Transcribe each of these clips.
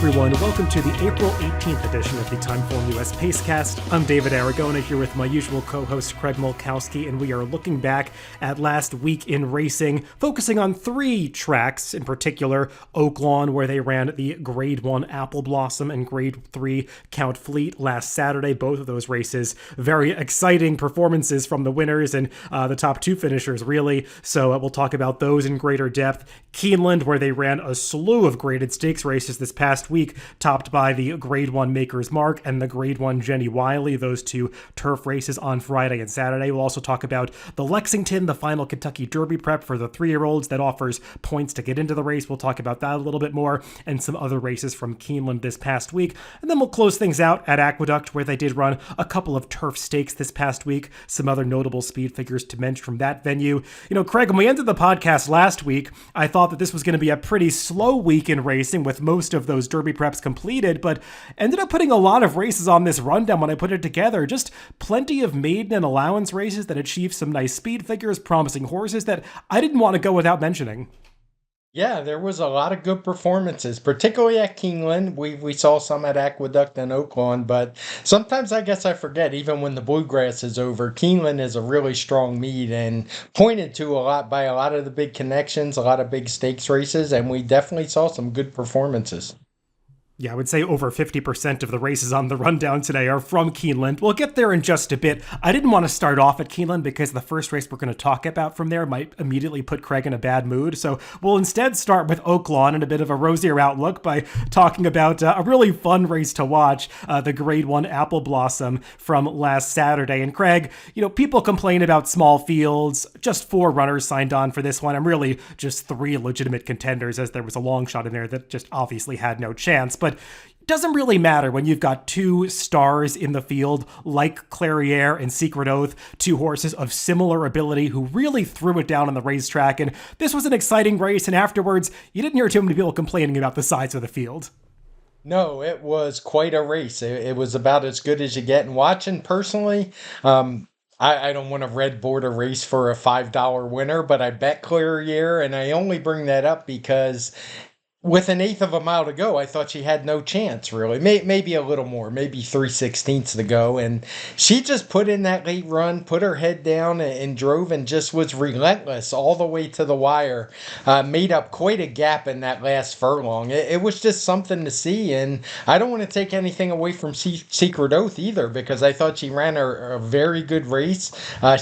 everyone. Welcome to the April 18th edition of the TimeformUS Pacecast. I'm David Aragona here with my usual co-host Craig Mulkowski, and we are looking back at last week in racing, focusing on three tracks in particular: Oaklawn, where they ran the Grade 1 Apple Blossom, and Grade 3 Count Fleet last Saturday. Both of those races, very exciting performances from the winners and the top two finishers, really. So we'll talk about those in greater depth. Keeneland, where they ran a slew of graded stakes races this past week, topped by the Grade 1 Maker's Mark and the Grade 1 Jenny Wiley, those two turf races on Friday and Saturday. We'll also talk about the Lexington, the final Kentucky Derby prep for the 3-year-olds that offers points to get into the race. We'll talk about that a little bit more, and some other races from Keeneland this past week. And then we'll close things out at Aqueduct, where they did run a couple of turf stakes this past week. Some other notable speed figures to mention from that venue. You know, Craig, when we ended the podcast last week, I thought that this was going to be a pretty slow week in racing with most of those Derby preps completed, but ended up putting a lot of races on this rundown when I put it together. Just plenty of maiden and allowance races that achieved some nice speed figures, promising horses that I didn't want to go without mentioning. Yeah, there was a lot of good performances, particularly at Keeneland. We saw some at Aqueduct and Oaklawn, but sometimes I guess I forget, even when the bluegrass is over, Keeneland is a really strong meet and pointed to a lot by a lot of the big connections, a lot of big stakes races, and we definitely saw some good performances. Yeah, I would say over 50% of the races on the rundown today are from Keeneland. We'll get there in just a bit. I didn't want to start off at Keeneland because the first race we're going to talk about from there might immediately put Craig in a bad mood. So we'll instead start with Oaklawn and a bit of a rosier outlook by talking about a really fun race to watch, the Grade 1 Apple Blossom from last Saturday. And Craig, you know, people complain about small fields. Just 4 runners signed on for this one. I'm really just 3 legitimate contenders, as there was a long shot in there that just obviously had no chance. But it doesn't really matter when you've got 2 stars in the field like Clairiere and Secret Oath, 2 horses of similar ability who really threw it down on the racetrack. And this was an exciting race, and afterwards, you didn't hear too many people complaining about the size of the field. No, it was quite a race. It was about as good as you get. And watching personally, I don't want to red board a race for a $5 winner, but I bet Clairiere, and I only bring that up because with an eighth of a mile to go, I thought she had no chance, really. Maybe a little more, maybe 3/16 to go. And she just put in that late run, put her head down and drove, and just was relentless all the way to the wire. Made up quite a gap in that last furlong. It was just something to see. And I don't want to take anything away from Secret Oath either, because I thought she ran a very good race.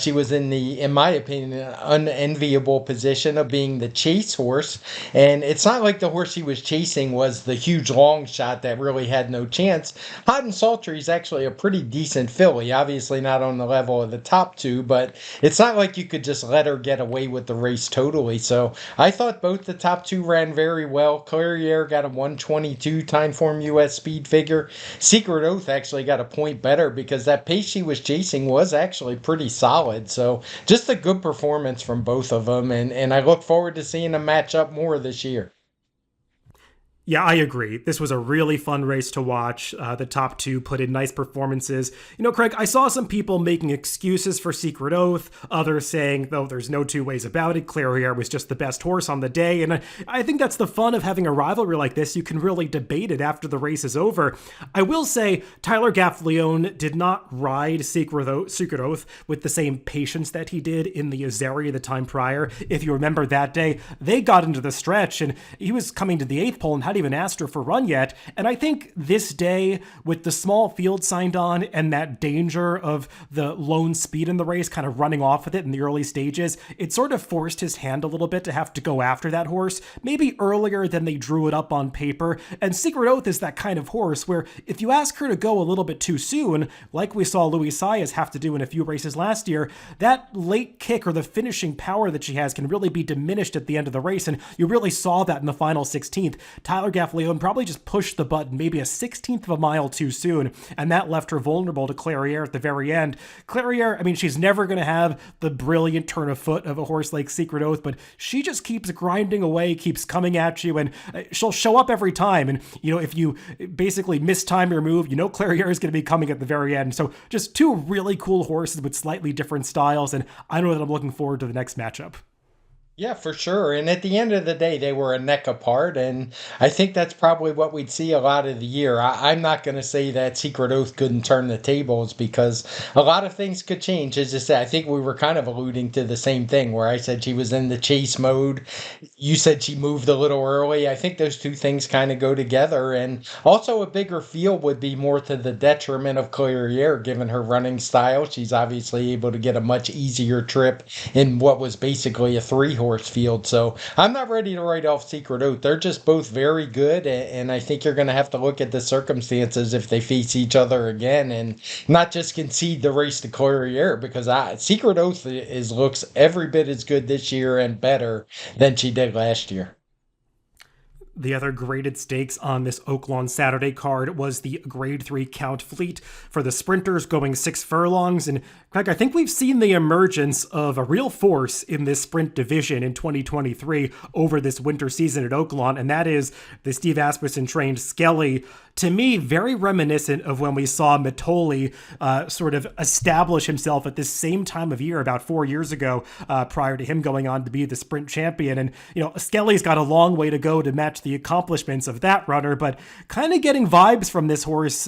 She was in my opinion, unenviable position of being the chase horse. And it's not like the horse she was chasing was the huge long shot that really had no chance. Hot and Sultry is actually a pretty decent filly, obviously not on the level of the top 2, but it's not like you could just let her get away with the race totally. So I thought both the top 2 ran very well. Clairiere got a 122 TimeformUS speed figure. Secret Oath actually got a point better because that pace she was chasing was actually pretty solid. So just a good performance from both of them, and I look forward to seeing them match up more this year. Yeah, I agree. This was a really fun race to watch. The top 2 put in nice performances. You know, Craig, I saw some people making excuses for Secret Oath, others saying, though, there's no 2 ways about it, Clairiere was just the best horse on the day. And I think that's the fun of having a rivalry like this. You can really debate it after the race is over. I will say Tyler Gaffleone did not ride Secret Oath with the same patience that he did in the Azaria the time prior. If you remember that day, they got into the stretch, and he was coming to the 8th pole and hadn't even asked her for run yet. And I think this day, with the small field signed on and that danger of the lone speed in the race kind of running off with it in the early stages, it sort of forced his hand a little bit to have to go after that horse, maybe earlier than they drew it up on paper. And Secret Oath is that kind of horse where if you ask her to go a little bit too soon, like we saw Louis Saez have to do in a few races last year, that late kick or the finishing power that she has can really be diminished at the end of the race. And you really saw that in the final 16th. Tyler Gaffleone probably just pushed the button maybe a 16th of a mile too soon, and that left her vulnerable to Clairiere at the very end. Clairiere, I mean, she's never going to have the brilliant turn of foot of a horse like Secret Oath, but she just keeps grinding away, keeps coming at you, and she'll show up every time. And, you know, if you basically mistime your move, you know Clairiere is going to be coming at the very end. So just 2 really cool horses with slightly different styles, and I know that I'm looking forward to the next matchup. Yeah, for sure. And at the end of the day, they were a neck apart. And I think that's probably what we'd see a lot of the year. I'm not going to say that Secret Oath couldn't turn the tables because a lot of things could change. As I said, I think we were kind of alluding to the same thing where I said she was in the chase mode. You said she moved a little early. I think those two things kind of go together. And also, a bigger field would be more to the detriment of Clairiere, given her running style. She's obviously able to get a much easier trip in what was basically a three horse field. So I'm not ready to write off Secret Oath. They're just both very good. And I think you're going to have to look at the circumstances if they face each other again and not just concede the race to Clairiere because Secret Oath looks every bit as good this year and better than she did last year. The other graded stakes on this Oaklawn Saturday card was the Grade 3 Count Fleet for the sprinters going 6 furlongs. And Craig, I think we've seen the emergence of a real force in this sprint division in 2023 over this winter season at Oaklawn, and that is the Steve Asmussen trained Skelly. To me, very reminiscent of when we saw Mitoli sort of establish himself at this same time of year about 4 years ago, prior to him going on to be the sprint champion. And, Skelly's got a long way to go to match the accomplishments of that runner, but kind of getting vibes from this horse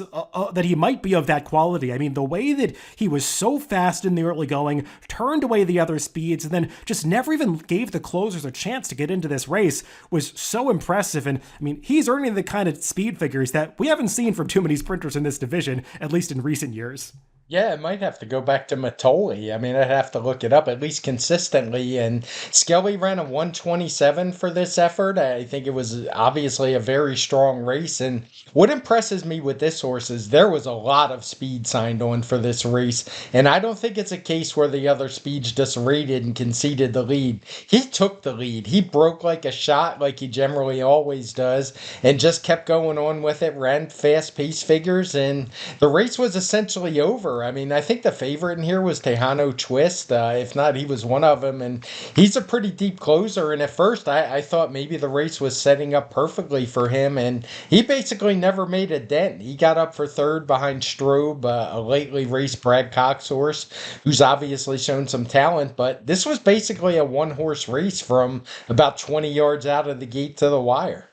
that he might be of that quality. I mean, the way that he was so fast in the early going, turned away the other speeds, and then just never even gave the closers a chance to get into this race was so impressive. And I mean, he's earning the kind of speed figures that we haven't seen from too many sprinters in this division, at least in recent years. Yeah, it might have to go back to Matoli. I mean, I'd have to look it up at least consistently. And Skelly ran a 127 for this effort. I think it was obviously a very strong race. And what impresses me with this horse is there was a lot of speed signed on for this race. And I don't think it's a case where the other speeds just rated and conceded the lead. He took the lead. He broke like a shot, like he generally always does, and just kept going on with it, ran fast pace figures, and the race was essentially over. I mean, I think the favorite in here was Tejano Twist. If not, he was one of them. And he's a pretty deep closer. And at first, I thought maybe the race was setting up perfectly for him. And he basically never made a dent. He got up for third behind Strobe, a lately raced Brad Cox horse, who's obviously shown some talent. But this was basically a one-horse race from about 20 yards out of the gate to the wire.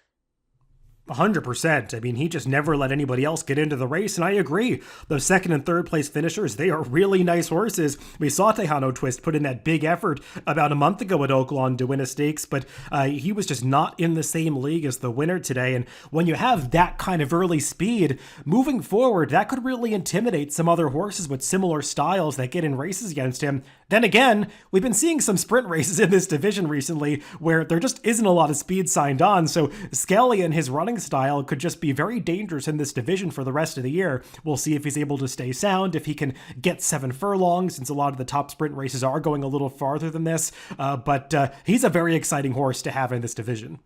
100%. I mean, he just never let anybody else get into the race, and I agree. Those second and third place finishers, they are really nice horses. We saw Tejano Twist put in that big effort about a month ago at Oaklawn to win a stakes, but he was just not in the same league as the winner today. And when you have that kind of early speed, moving forward, that could really intimidate some other horses with similar styles that get in races against him. Then again, we've been seeing some sprint races in this division recently where there just isn't a lot of speed signed on, so Skelly and his running style could just be very dangerous in this division for the rest of the year. We'll see if he's able to stay sound, if he can get 7 furlongs, since a lot of the top sprint races are going a little farther than this, but he's a very exciting horse to have in this division.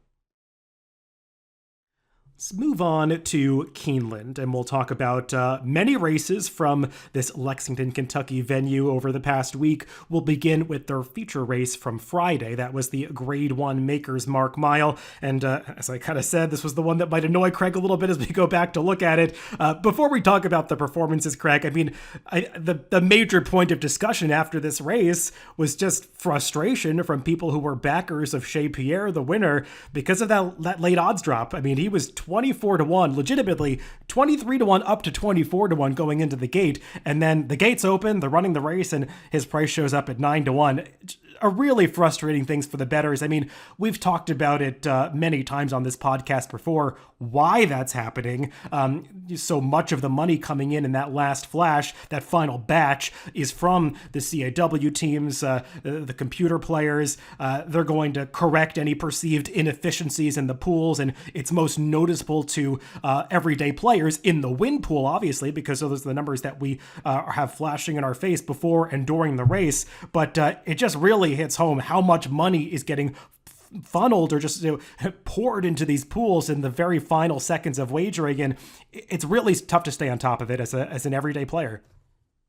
Let's move on to Keeneland, and we'll talk about many races from this Lexington, Kentucky venue over the past week. We'll begin with their feature race from Friday. That was the Grade 1 Maker's Mark Mile, and as I kind of said, this was the one that might annoy Craig a little bit as we go back to look at it. Before we talk about the performances, Craig, I mean, the major point of discussion after this race was just frustration from people who were backers of Chez Pierre, the winner, because of that late odds drop. I mean, he was 24-1, legitimately 23-1 up to 24-1 going into the gate. And then the gates open, they're running the race, and his price shows up at 9-1. A really frustrating things for the bettors. I mean, we've talked about it many times on this podcast before, why that's happening. So much of the money coming in that last flash, that final batch, is from the CAW teams, the computer players. They're going to correct any perceived inefficiencies in the pools, and it's most noticeable to everyday players in the win pool, obviously, because those are the numbers that we have flashing in our face before and during the race. But it just really hits home how much money is getting funneled or just poured into these pools in the very final seconds of wagering, and it's really tough to stay on top of it as an everyday player.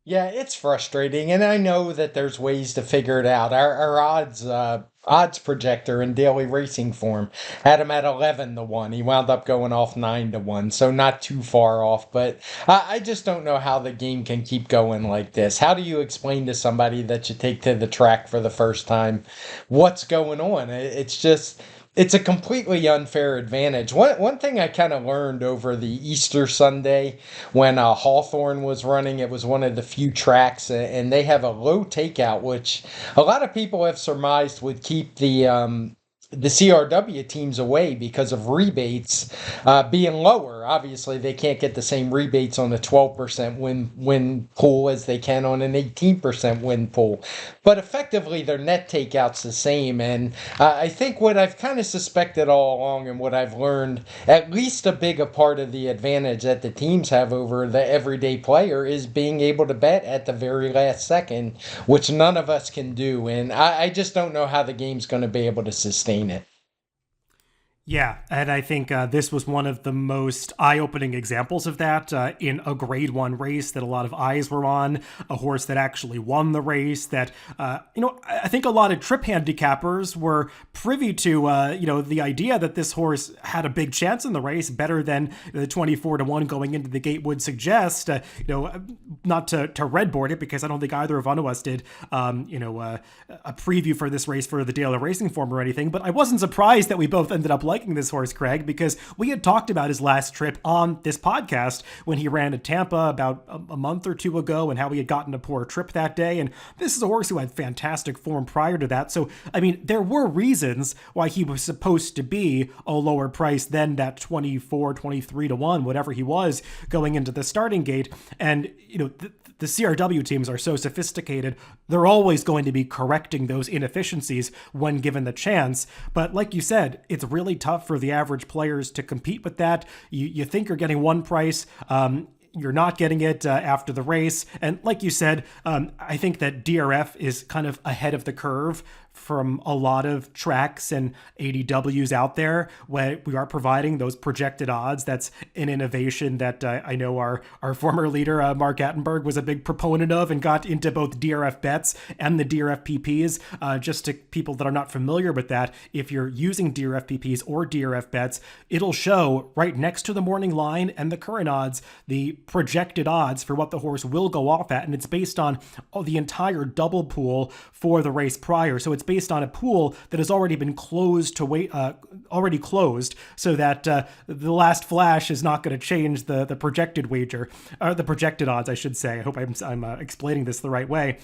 Yeah, it's frustrating, and I know that there's ways to figure it out. Our odds projector in daily racing form had him at 11-1. He wound up going off 9-1, so not too far off. But I just don't know how the game can keep going like this. How do you explain to somebody that you take to the track for the first time what's going on? It's just it's a completely unfair advantage. One thing I kind of learned over the Easter Sunday when Hawthorne was running, it was one of the few tracks, and they have a low takeout, which a lot of people have surmised would keep the CRW teams away because of rebates being lower. Obviously, they can't get the same rebates on a 12% win pool as they can on an 18% win pool. But effectively, their net takeout's the same. And I think what I've kind of suspected all along and what I've learned, at least a big a part of the advantage that the teams have over the everyday player is being able to bet at the very last second, which none of us can do. And I just don't know how the game's going to be able to sustain it. Yeah, and I think this was one of the most eye-opening examples of that in a Grade 1 race that a lot of eyes were on, a horse that actually won the race, that, I think a lot of trip handicappers were privy to, the idea that this horse had a big chance in the race, better than the 24-1 going into the gate would suggest, not to redboard it, because I don't think either of us did, a preview for this race for the Daily Racing Form or anything, but I wasn't surprised that we both ended up liking this horse, Craig, because we had talked about his last trip on this podcast when he ran at Tampa about a month or two ago and how he had gotten a poor trip that day. And this is a horse who had fantastic form prior to that. So, I mean, there were reasons why he was supposed to be a lower price than that 23-1, whatever he was going into the starting gate. And, the CRW teams are so sophisticated, they're always going to be correcting those inefficiencies when given the chance. But like you said, it's really tough for the average players to compete with that. You think you're getting one price, you're not getting it after the race. And like you said, I think that DRF is kind of ahead of the curve from a lot of tracks and ADWs out there where we are providing those projected odds. That's an innovation that I know our former leader, Mark Attenberg, was a big proponent of and got into both DRF bets and the DRF PPs. Just to people that are not familiar with that, if you're using DRF PPs or DRF bets, it'll show right next to the morning line and the current odds, the projected odds for what the horse will go off at. And it's based on the entire double pool for the race prior. So it's based on a pool that has already been closed already closed, so that the last flash is not going to change the projected wager, or the projected odds, I should say. I hope I'm explaining this the right way.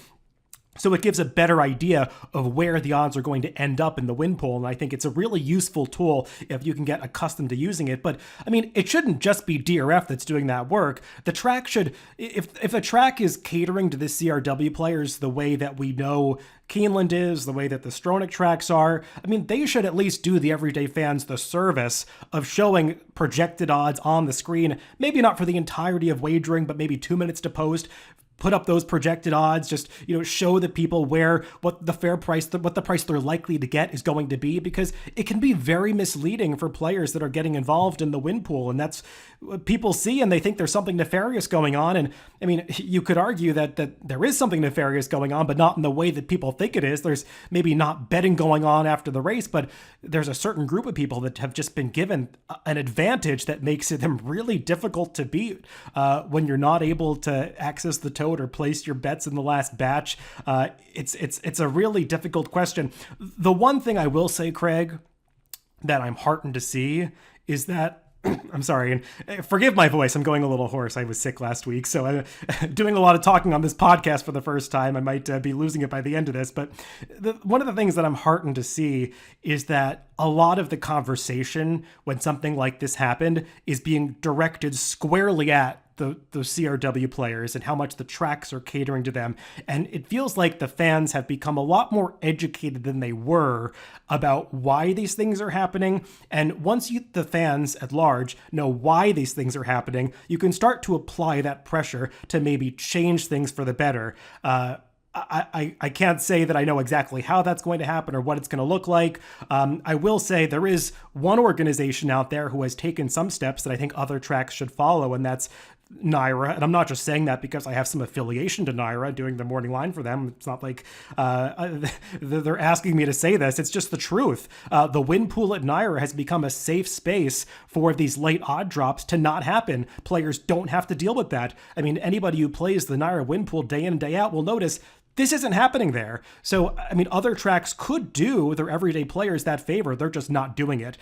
So it gives a better idea of where the odds are going to end up in the win pool. And I think it's a really useful tool if you can get accustomed to using it. But I mean, it shouldn't just be DRF that's doing that work. The track should, if the track is catering to the CRW players the way that we know Keeneland is, the way that the Stronach tracks are, I mean, they should at least do the everyday fans the service of showing projected odds on the screen. Maybe not for the entirety of wagering, but maybe 2 minutes to post. Put up those projected odds, just, show the people what the fair price, what the price they're likely to get is going to be, because it can be very misleading for players that are getting involved in the win pool. And that's what people see, and they think there's something nefarious going on. And I mean, you could argue that there is something nefarious going on, but not in the way that people think it is. There's maybe not betting going on after the race, but there's a certain group of people that have just been given an advantage that makes them really difficult to beat when you're not able to access the tote or place your bets in the last batch. It's a really difficult question. The one thing I will say, Craig, that I'm heartened to see is that I'm sorry, and forgive my voice. I'm going a little hoarse. I was sick last week, so I'm doing a lot of talking on this podcast for the first time. I might be losing it by the end of this, but one of the things that I'm heartened to see is that a lot of the conversation when something like this happened is being directed squarely at the CRW players and how much the tracks are catering to them. And it feels like the fans have become a lot more educated than they were about why these things are happening. And once the fans at large know why these things are happening, you can start to apply that pressure to maybe change things for the better. I can't say that I know exactly how that's going to happen or what it's going to look like. I will say there is one organization out there who has taken some steps that I think other tracks should follow, and that's Naira, and I'm not just saying that because I have some affiliation to Naira doing the morning line for them. It's not like they're asking me to say this. It's just the truth. The win pool at Naira has become a safe space for these late odd drops to not happen. Players don't have to deal with that. I mean, anybody who plays the Naira win pool day in and day out will notice this isn't happening there. So, I mean, other tracks could do their everyday players that favor. They're just not doing it.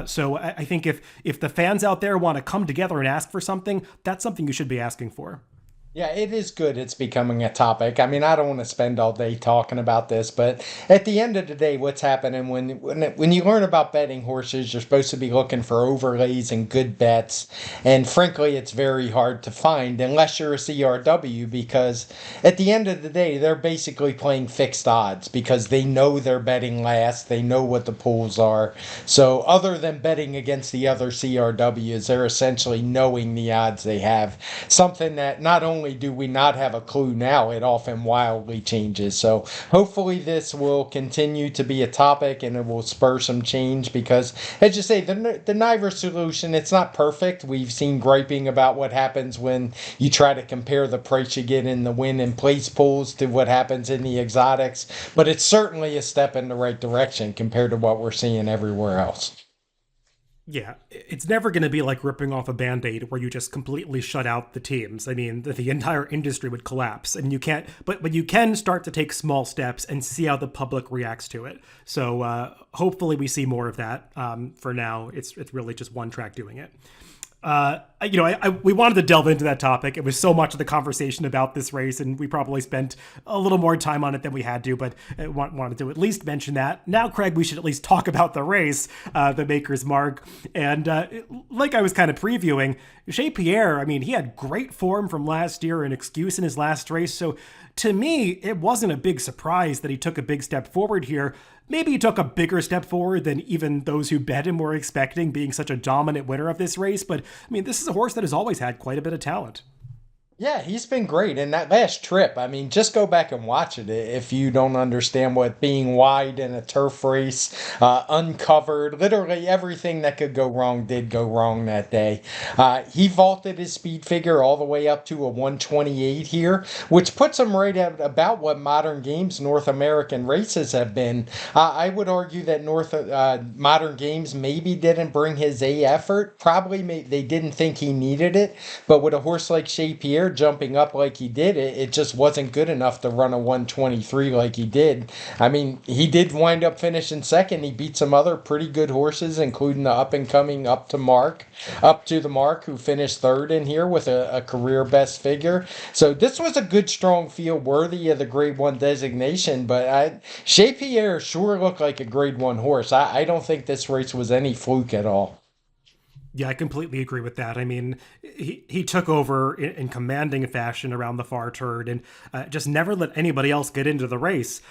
So I think if the fans out there want to come together and ask for something, that's something you should be asking for. Yeah, it is good it's becoming a topic. I mean, I don't want to spend all day talking about this, but at the end of the day, what's happening when you learn about betting horses, you're supposed to be looking for overlays and good bets. And frankly, it's very hard to find unless you're a CRW because at the end of the day, they're basically playing fixed odds because they know they're betting last. They know what the pools are. So other than betting against the other CRWs, they're essentially knowing the odds they have. Something that not only do we not have a clue now, it often wildly changes. So hopefully this will continue to be a topic and it will spur some change because, as you say, the Niver solution, it's not perfect. We've seen griping about what happens when you try to compare the price you get in the win and place pools to what happens in the exotics, but it's certainly a step in the right direction compared to what we're seeing everywhere else. Yeah, it's never going to be like ripping off a Band-Aid where you just completely shut out the teams. I mean, the entire industry would collapse, and you can't. But you can start to take small steps and see how the public reacts to it. So hopefully we see more of that. For now, it's really just one track doing it. We wanted to delve into that topic. It was so much of the conversation about this race, and we probably spent a little more time on it than we had to, but I wanted to at least mention that. Now, Craig, we should at least talk about the race, the Maker's Mark. And like I was kind of previewing, Chez Pierre, I mean, he had great form from last year, an excuse in his last race. So to me, it wasn't a big surprise that he took a big step forward here. Maybe he took a bigger step forward than even those who bet him were expecting, being such a dominant winner of this race. But, I mean, this is a horse that has always had quite a bit of talent. Yeah, he's been great. And that last trip, I mean, just go back and watch it if you don't understand what being wide in a turf race, uncovered, literally everything that could go wrong did go wrong that day. He vaulted his speed figure all the way up to a 128 here, which puts him right at about what modern games North American races have been. I would argue that modern games maybe didn't bring his A effort. Probably they didn't think he needed it. But with a horse like Chez Pierre jumping up like he did, it just wasn't good enough to run a 123 like he did. I mean, he did wind up finishing second. He beat some other pretty good horses, including the up and coming up to the mark, who finished third in here with a career best figure. So this was a good, strong field worthy of the Grade 1 designation, but Chez Pierre sure looked like a Grade 1 horse. I don't think this race was any fluke at all. Yeah, I completely agree with that. I mean, he took over in commanding fashion around the far turn and just never let anybody else get into the race.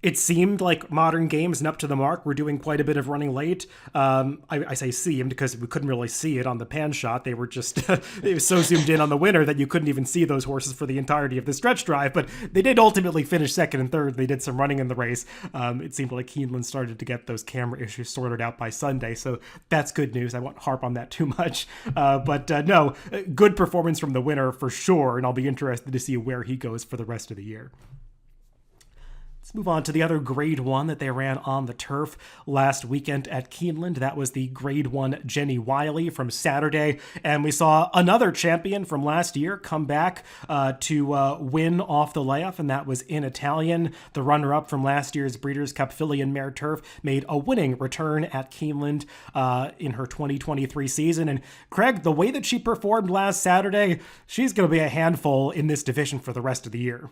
It seemed like modern games and up to the mark were doing quite a bit of running late. I say seemed because we couldn't really see it on the pan shot. They were just they were so zoomed in on the winner that you couldn't even see those horses for the entirety of the stretch drive. But they did ultimately finish second and third. They did some running in the race. It seemed like Keeneland started to get those camera issues sorted out by Sunday. So that's good news. I won't harp on that too much. No, good performance from the winner for sure. And I'll be interested to see where he goes for the rest of the year. Let's move on to the other Grade 1 that they ran on the turf last weekend at Keeneland. That was the Grade 1 Jenny Wiley from Saturday. And we saw another champion from last year come back to win off the layoff, and that was In Italian. The runner-up from last year's Breeders' Cup Filly and Mare Turf made a winning return at Keeneland in her 2023 season. And Craig, the way that she performed last Saturday, she's going to be a handful in this division for the rest of the year.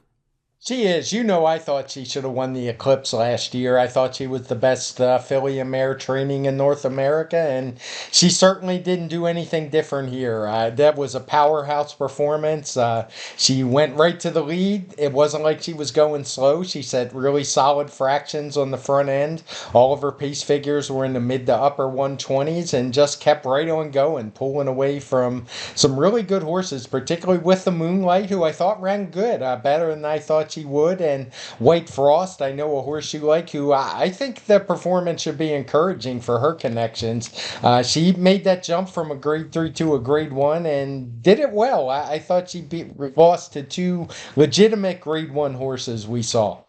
She is. I thought she should have won the Eclipse last year. I thought she was the best filly and mare training in North America, and she certainly didn't do anything different here. That was a powerhouse performance. She went right to the lead. It wasn't like she was going slow. She set really solid fractions on the front end. All of her pace figures were in the mid to upper 120s and just kept right on going, pulling away from some really good horses, particularly with the Moonlight, who I thought ran good, better than I thought thought she would. And White Frost, I know a horse you like, who I think the performance should be encouraging for her connections. She made that jump from a grade 3 to a grade 1 and did it well. I thought she lost to two legitimate grade 1 horses we saw.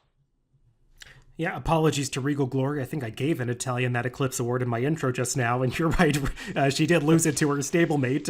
Yeah, apologies to Regal Glory. I think I gave an Italian that Eclipse Award in my intro just now, and you're right. She did lose it to her stablemate,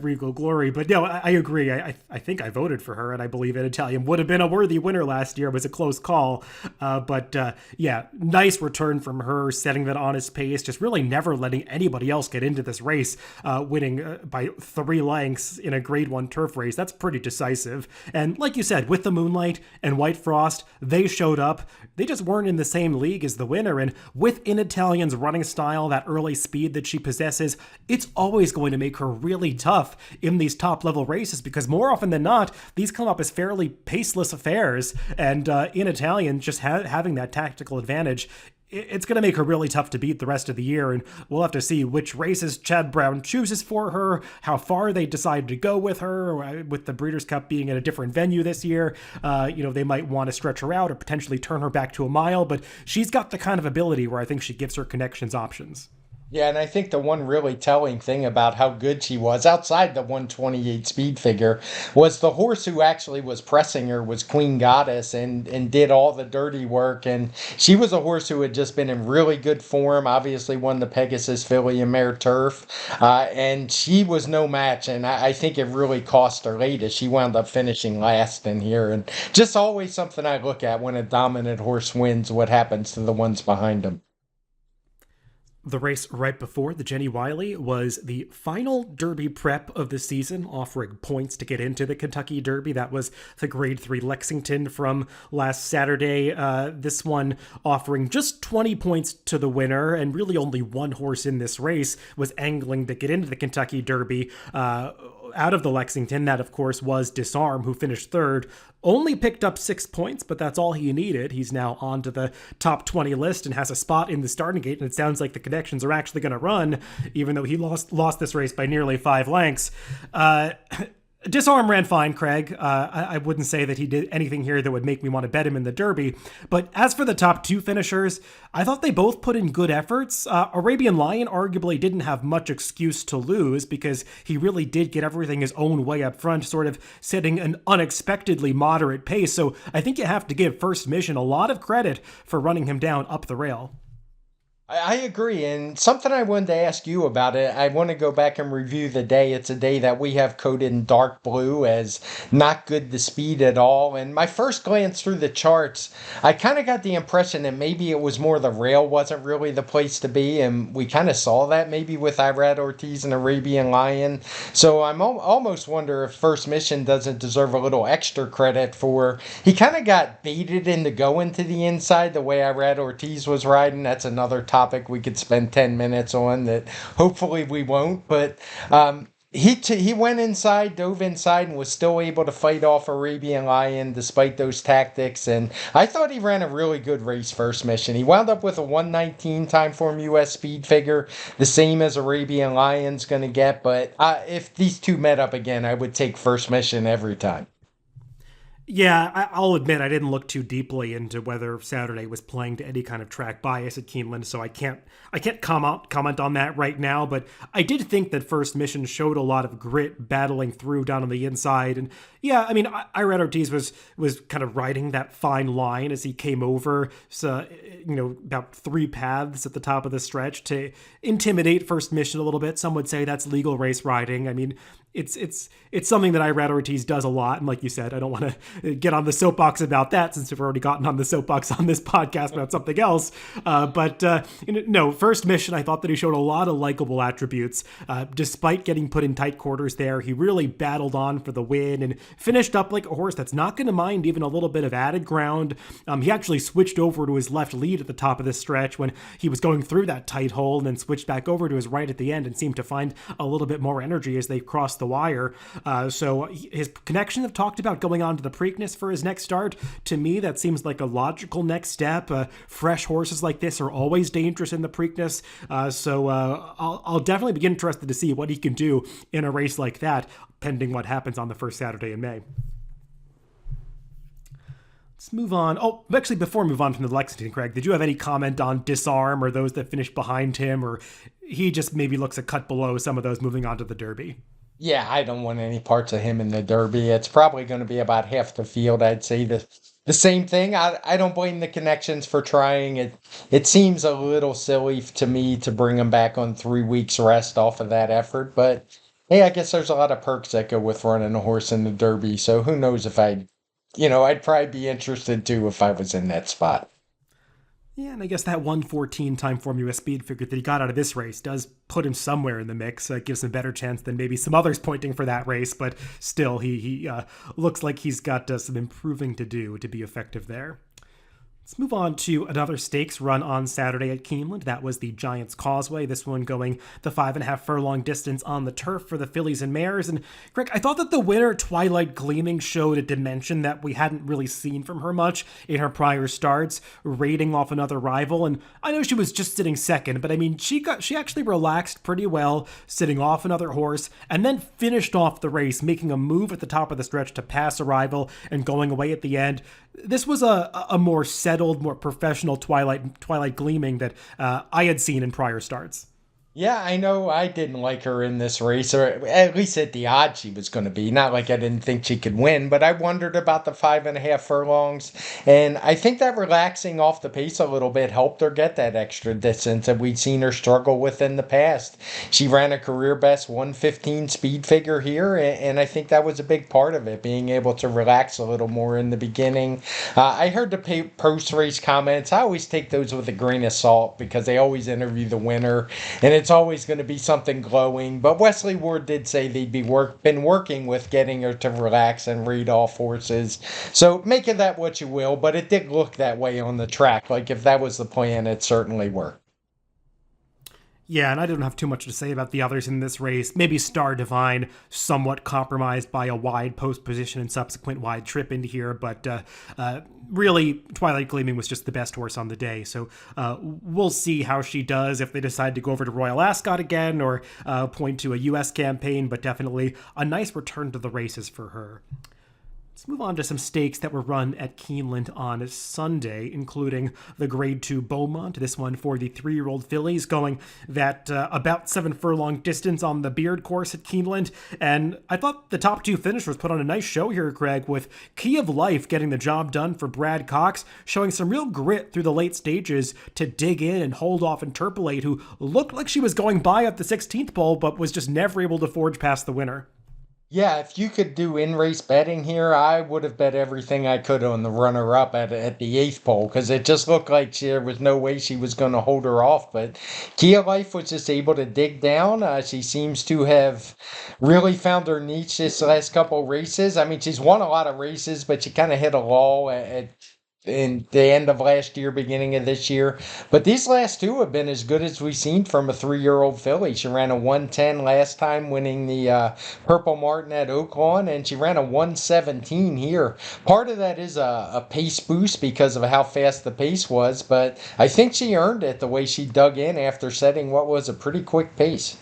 Regal Glory. But no, I agree. I think I voted for her, and I believe an Italian would have been a worthy winner last year. It was a close call. But yeah, nice return from her, setting that honest pace, just really never letting anybody else get into this race, winning by 3 lengths in a grade 1 turf race. That's pretty decisive. And like you said, with the Moonlight and White Frost, they showed up. They just weren't in the same league as the winner, and with In Italian's running style, that early speed that she possesses, it's always going to make her really tough in these top level races, because more often than not, these come up as fairly paceless affairs, and In Italian just having that tactical advantage, it's going to make her really tough to beat the rest of the year, and we'll have to see which races Chad Brown chooses for her, how far they decide to go with her. With the Breeders' Cup being at a different venue this year, they might want to stretch her out or potentially turn her back to a mile, but she's got the kind of ability where I think she gives her connections options. Yeah, and I think the one really telling thing about how good she was outside the 128 speed figure was the horse who actually was pressing her was Queen Goddess and did all the dirty work. And she was a horse who had just been in really good form, obviously won the Pegasus Filly and Mare Turf. And she was no match. And I think it really cost her late as she wound up finishing last in here. And just always something I look at when a dominant horse wins, what happens to the ones behind him. The race right before the Jenny Wiley was the final Derby prep of the season, offering points to get into the Kentucky Derby. That was the Grade 3 Lexington from last Saturday. This one offering just 20 points to the winner, and really only one horse in this race was angling to get into the Kentucky Derby. Out of the Lexington, that of course was Disarm, who finished third. Only picked up 6 points, but that's all he needed. He's now on to the top 20 list and has a spot in the starting gate, and it sounds like the connections are actually going to run, even though he lost this race by nearly 5 lengths. Disarm ran fine, Craig. I wouldn't say that he did anything here that would make me want to bet him in the Derby. But as for the top 2 finishers, I thought they both put in good efforts. Arabian Lion arguably didn't have much excuse to lose because he really did get everything his own way up front, sort of setting an unexpectedly moderate pace. So I think you have to give First Mission a lot of credit for running him down up the rail. I agree. And something I wanted to ask you about it, I want to go back and review the day. It's a day that we have coded in dark blue as not good to speed at all. And my first glance through the charts, I kind of got the impression that maybe it was more the rail wasn't really the place to be. And we kind of saw that maybe with Irad Ortiz and Arabian Lion. So I'm almost wonder if First Mission doesn't deserve a little extra credit for, he kind of got baited into going to the inside the way Irad Ortiz was riding. That's another topic we could spend 10 minutes on that hopefully we won't, but he went inside, dove inside, and was still able to fight off Arabian Lion despite those tactics, and I thought he ran a really good race First Mission. He wound up with a 119 TimeformUS speed figure, the same as Arabian Lion's going to get, but if these two met up again, I would take First Mission every time. Yeah, I'll admit I didn't look too deeply into whether Saturday was playing to any kind of track bias at Keeneland, so I can't comment on that right now. But I did think that First Mission showed a lot of grit battling through down on the inside, and yeah, I mean, Irad Ortiz was kind of riding that fine line as he came over, so about 3 paths at the top of the stretch to intimidate First Mission a little bit. Some would say that's legal race riding. I mean, it's something that Irad Ortiz does a lot, and like you said, I don't want to get on the soapbox about that since we've already gotten on the soapbox on this podcast about something else. But no, First Mission, I thought that he showed a lot of likable attributes. Despite getting put in tight quarters there, he really battled on for the win and finished up like a horse that's not going to mind even a little bit of added ground. He actually switched over to his left lead at the top of this stretch when he was going through that tight hole, and then switched back over to his right at the end and seemed to find a little bit more energy as they crossed the wire. So his connection have talked about going on to the Preakness for his next start. To me, that seems like a logical next step. Fresh horses like this are always dangerous in the Preakness. So I'll definitely be interested to see what he can do in a race like that, pending what happens on the first Saturday in May. Let's move on. Oh, actually, before we move on from the Lexington, Craig, did you have any comment on Disarm or those that finished behind him, or he just maybe looks a cut below some of those moving on to the Derby? Yeah, I don't want any parts of him in the Derby. It's probably going to be about half the field. I'd say the same thing. I don't blame the connections for trying it. It seems a little silly to me to bring him back on 3 weeks rest off of that effort, but hey, I guess there's a lot of perks that go with running a horse in the Derby. So who knows if I'd probably be interested too if I was in that spot. Yeah, and I guess that 114 TimeformUS speed figure that he got out of this race does put him somewhere in the mix. Gives him a better chance than maybe some others pointing for that race, but still, he looks like he's got some improving to do to be effective there. Let's move on to another stakes run on Saturday at Keeneland. That was the Giants Causeway, this one going the 5.5 furlong distance on the turf for the fillies and mares. And Greg, I thought that the winner, Twilight Gleaming, showed a dimension that we hadn't really seen from her much in her prior starts, raiding off another rival. And I know she was just sitting second, but I mean, she actually relaxed pretty well, sitting off another horse, and then finished off the race, making a move at the top of the stretch to pass a rival and going away at the end. This was a more settled, more professional Twilight Gleaming that I had seen in prior starts. Yeah, I know I didn't like her in this race, or at least at the odds she was going to be. Not like I didn't think she could win, but I wondered about the 5.5 furlongs. And I think that relaxing off the pace a little bit helped her get that extra distance that we'd seen her struggle with in the past. She ran a career best 115 speed figure here, and I think that was a big part of it, being able to relax a little more in the beginning. I heard the post-race comments. I always take those with a grain of salt because they always interview the winner, and it's always going to be something glowing. But Wesley Ward did say they'd been working with getting her to relax and read off horses. So make of that what you will, but it did look that way on the track. Like if that was the plan, it certainly worked. Yeah, and I don't have too much to say about the others in this race. Maybe Star Divine, somewhat compromised by a wide post position and subsequent wide trip into here, but really, Twilight Gleaming was just the best horse on the day. So we'll see how she does if they decide to go over to Royal Ascot again or point to a U.S. campaign, but definitely a nice return to the races for her. Let's move on to some stakes that were run at Keeneland on Sunday, including the Grade 2 Beaumont, this one for the 3-year-old fillies, going that about 7 furlong distance on the Beard course at Keeneland. And I thought the top 2 finishers put on a nice show here, Greg, with Key of Life getting the job done for Brad Cox, showing some real grit through the late stages to dig in and hold off Interpolate, who looked like she was going by at the 16th pole, but was just never able to forge past the winner. Yeah, if you could do in-race betting here, I would have bet everything I could on the runner-up at the 8th pole because it just looked like there was no way she was going to hold her off. But Kia Life was just able to dig down. She seems to have really found her niche this last couple races. I mean, she's won a lot of races, but she kind of hit a lull in the end of last year, beginning of this year. But these last 2 have been as good as we've seen from a 3-year-old filly. She ran a 110 last time, winning the Purple Martin at Oaklawn, and she ran a 117 here. Part of that is a pace boost because of how fast the pace was, but I think she earned it the way she dug in after setting what was a pretty quick pace.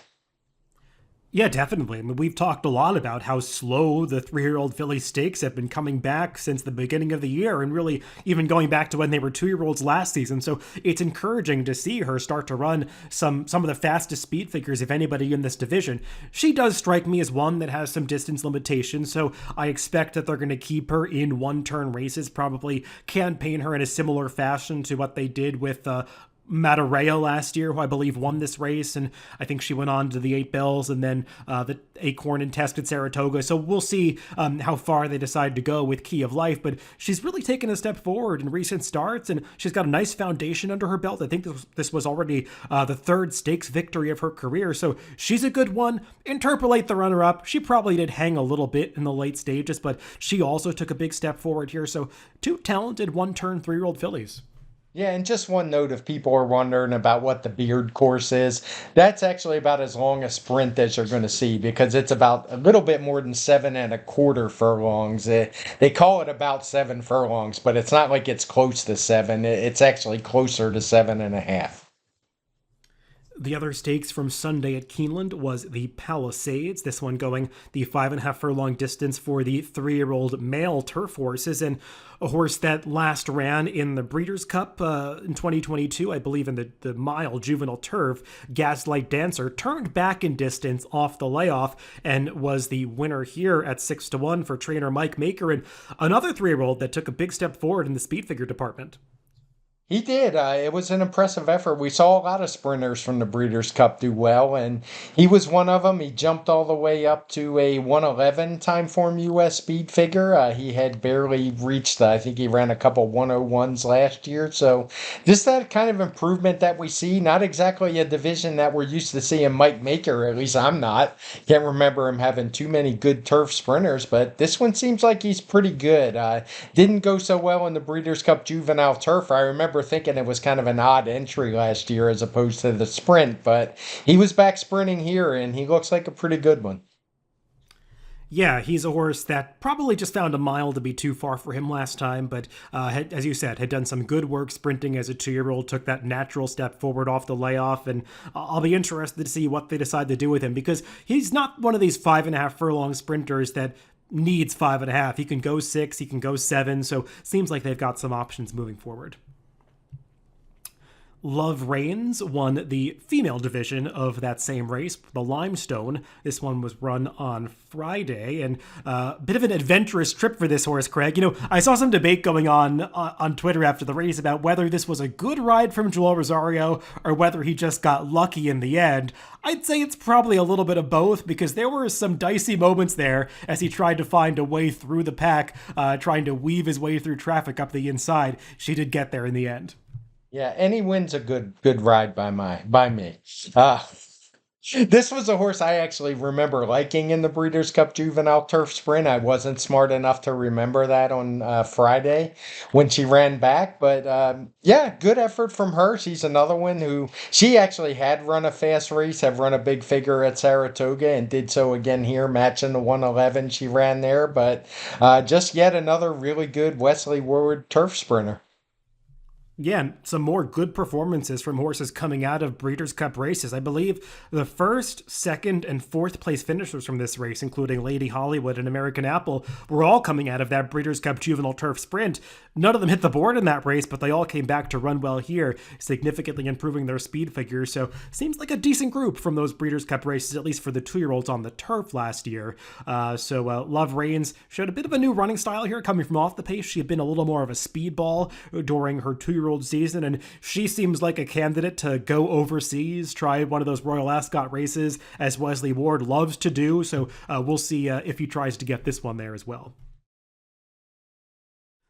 Yeah, definitely. I mean, we've talked a lot about how slow the 3-year-old filly stakes have been coming back since the beginning of the year, and really even going back to when they were 2-year-olds last season. So it's encouraging to see her start to run some of the fastest speed figures, if anybody, in this division. She does strike me as one that has some distance limitations, so I expect that they're going to keep her in one-turn races, probably campaign her in a similar fashion to what they did with Matareo last year, who I believe won this race, and I think she went on to the 8 Bells and then the Acorn and Test at Saratoga. So we'll see how far they decide to go with Key of Life, but she's really taken a step forward in recent starts, and she's got a nice foundation under her belt. I think this was already the 3rd stakes victory of her career, so she's a good one. Interpolate, the runner-up, she probably did hang a little bit in the late stages, but she also took a big step forward here. So 2 talented one-turn 3-year-old fillies. Yeah, and just one note, if people are wondering about what the Beard course is, that's actually about as long a sprint as you're going to see because it's about a little bit more than 7.25 furlongs. They call it about 7 furlongs, but it's not like it's close to 7. It's actually closer to 7.5. The other stakes from Sunday at Keeneland was the Palisades, this one going the 5.5 furlong distance for the 3-year-old male turf horses, and a horse that last ran in the Breeders' Cup in 2022, I believe in the mile juvenile turf. Gaslight Dancer turned back in distance off the layoff and was the winner here at 6-1 for trainer Mike Maker, and another 3-year-old that took a big step forward in the speed figure department. He did. It was an impressive effort. We saw a lot of sprinters from the Breeders' Cup do well, and he was one of them. He jumped all the way up to a 111 TimeformUS speed figure. He had barely reached, I think he ran a couple 101s last year. So just that kind of improvement that we see, not exactly a division that we're used to seeing Mike Maker, at least I'm not. Can't remember him having too many good turf sprinters, but this one seems like he's pretty good. Didn't go so well in the Breeders' Cup juvenile turf. I remember thinking it was kind of an odd entry last year as opposed to the sprint, but he was back sprinting here and he looks like a pretty good one. Yeah, he's a horse that probably just found a mile to be too far for him last time, but as you said, had done some good work sprinting as a 2-year-old, took that natural step forward off the layoff, and I'll be interested to see what they decide to do with him, because he's not one of these 5.5 furlong sprinters that needs 5.5. He can go 6, he can go 7, so seems like they've got some options moving forward. Love Reigns won the female division of that same race, the Limestone. This one was run on Friday, and a bit of an adventurous trip for this horse, Craig. You know, I saw some debate going on Twitter after the race about whether this was a good ride from Joel Rosario or whether he just got lucky in the end. I'd say it's probably a little bit of both, because there were some dicey moments there as he tried to find a way through the pack, trying to weave his way through traffic up the inside. She did get there in the end. Yeah, any win's a good ride by me. This was a horse I actually remember liking in the Breeders' Cup Juvenile Turf Sprint. I wasn't smart enough to remember that on Friday when she ran back. But yeah, good effort from her. She's another one who, she actually had run a fast race, have run a big figure at Saratoga, and did so again here, matching the 111 she ran there. But just yet another really good Wesley Ward turf sprinter. Yeah, and some more good performances from horses coming out of Breeders' Cup races. I believe the first, second, and fourth place finishers from this race, including Lady Hollywood and American Apple, were all coming out of that Breeders' Cup Juvenile Turf Sprint. None of them hit the board in that race, but they all came back to run well here, significantly improving their speed figures. So seems like a decent group from those Breeders' Cup races, at least for the 2-year-olds on the turf last year. Love Reigns showed a bit of a new running style here, coming from off the pace. She had been a little more of a speedball during her 2-year-old season, and she seems like a candidate to go overseas, try one of those Royal Ascot races, as Wesley Ward loves to do. So we'll see if he tries to get this one there as well.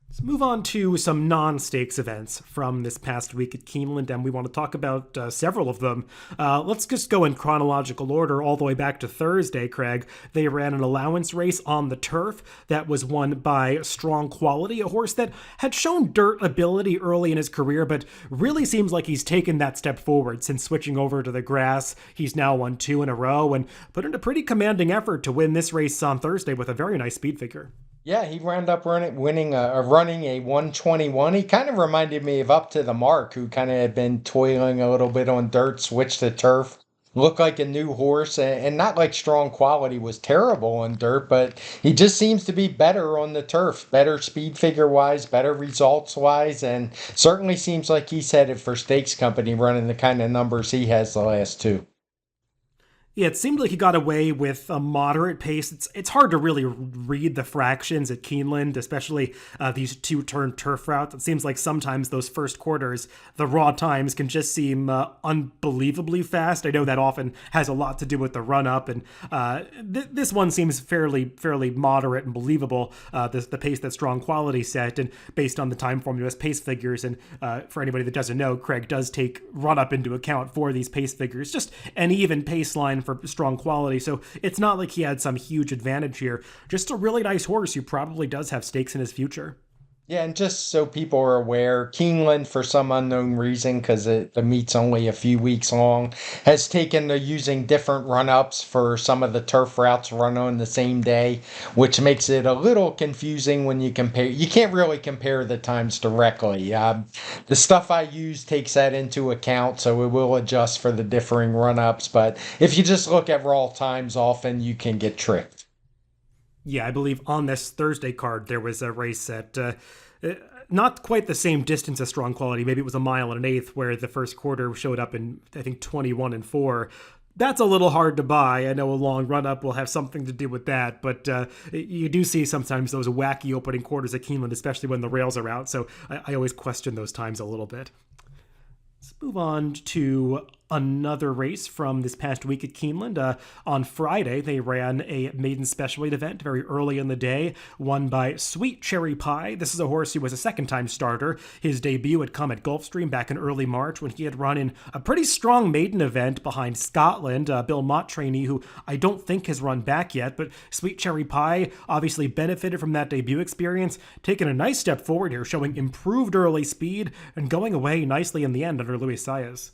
Let's move on to some non-stakes events from this past week at Keeneland, and we want to talk about several of them. Let's just go in chronological order all the way back to Thursday, Craig. They ran an allowance race on the turf that was won by Strong Quality, a horse that had shown dirt ability early in his career, but really seems like he's taken that step forward since switching over to the grass. He's now won 2 in a row and put in a pretty commanding effort to win this race on Thursday with a very nice speed figure. Yeah, he wound up running a 121. He kind of reminded me of Up to the Mark, who kind of had been toiling a little bit on dirt, switched to turf. Looked like a new horse, and not like Strong Quality was terrible on dirt, but he just seems to be better on the turf, better speed figure wise, better results wise, and certainly seems like he's headed for Stakes Company running the kind of numbers he has the last 2. Yeah, it seemed like he got away with a moderate pace. It's hard to really read the fractions at Keeneland, especially these 2-turn turf routes. It seems like sometimes those first quarters, the raw times can just seem unbelievably fast. I know that often has a lot to do with the run-up, and this one seems fairly moderate and believable, the pace that Strong Quality set, and based on the TimeformUS pace figures. And for anybody that doesn't know, Craig does take run-up into account for these pace figures. Just an even pace line for Strong Quality, so it's not like he had some huge advantage here. Just a really nice horse who probably does have stakes in his future. Yeah, and just so people are aware, Keeneland, for some unknown reason, because the meet's only a few weeks long, has taken to using different run-ups for some of the turf routes run on the same day, which makes it a little confusing when you compare. You can't really compare the times directly. The stuff I use takes that into account, so it will adjust for the differing run-ups. But if you just look at raw times, often you can get tricked. Yeah, I believe on this Thursday card there was a race at not quite the same distance as Strong Quality. Maybe it was a mile and an eighth, where the first quarter showed up in, I think, 21 and 4. That's a little hard to buy. I know a long run up will have something to do with that, but you do see sometimes those wacky opening quarters at Keeneland, especially when the rails are out. So I always question those times a little bit. Let's move on to another race from this past week at Keeneland. On Friday, they ran a maiden special weight event very early in the day, won by Sweet Cherry Pie. This is a horse who was a second-time starter. His debut had come at Gulfstream back in early March when he had run in a pretty strong maiden event behind Scotland, Bill Mott trainee, who I don't think has run back yet, but Sweet Cherry Pie obviously benefited from that debut experience, taking a nice step forward here, showing improved early speed and going away nicely in the end under Luis Saez.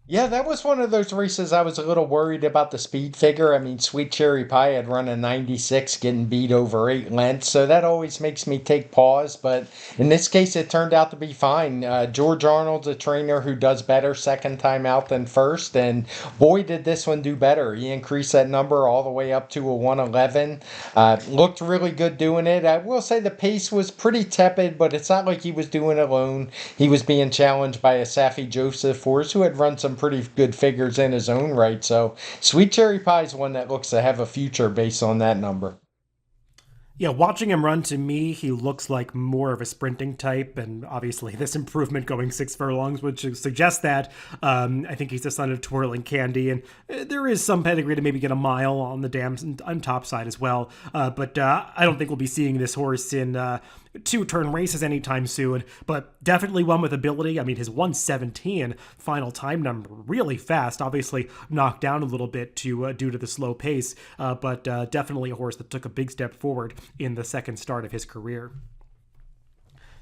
Yeah, that was one of those races I was a little worried about the speed figure. I mean, Sweet Cherry Pie had run a 96, getting beat over 8 lengths, so that always makes me take pause. But in this case, it turned out to be fine. George Arnold's a trainer who does better second time out than first, and boy, did this one do better. He increased that number all the way up to a 111. Looked really good doing it. I will say the pace was pretty tepid, but it's not like he was doing it alone. He was being challenged by a Safi Joseph horse who had run some pretty good figures in his own right. So Sweet Cherry Pie is one that looks to have a future based on that number. Yeah, watching him run, to me, he looks like more of a sprinting type, and obviously this improvement going 6 furlongs would suggest that. I think he's the son of Twirling Candy, and there is some pedigree to maybe get a mile on the dams and on top side as well. But I don't think we'll be seeing this horse in two-turn races anytime soon, but definitely one with ability. I mean, his 117 final time number, really fast, obviously knocked down a little bit due to the slow pace, but definitely a horse that took a big step forward in the second start of his career.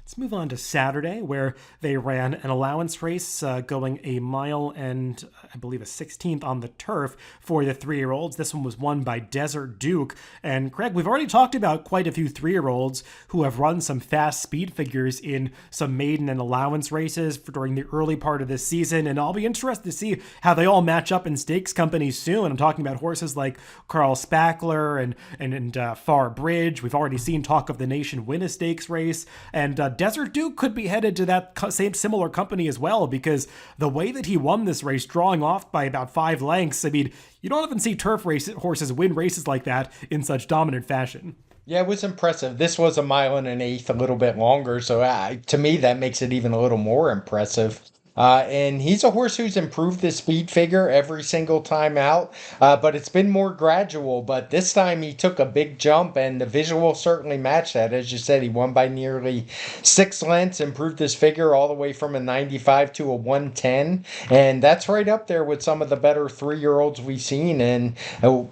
Let's move on to Saturday, where they ran an allowance race going a mile and I believe a 16th on the turf for the 3-year-olds. This one was won by Desert Duke. And Craig, we've already talked about quite a few 3-year-olds who have run some fast speed figures in some maiden and allowance races during the early part of this season. And I'll be interested to see how they all match up in stakes companies soon. I'm talking about horses like Carl Spackler and Far Bridge. We've already seen Talk of the Nation win a stakes race. And Desert Duke could be headed to that same similar company as well, because the way that he won this race, drawing off by about 5 lengths, I mean, you don't often see turf horses win races like that in such dominant fashion. Yeah, it was impressive. This was a mile and an eighth, a little bit longer, so to me that makes it even a little more impressive. And he's a horse who's improved his speed figure every single time out, but it's been more gradual. But this time he took a big jump, and the visual certainly matched that. As you said, he won by nearly 6 lengths, improved his figure all the way from a 95 to a 110, and that's right up there with some of the better 3-year-olds we've seen. And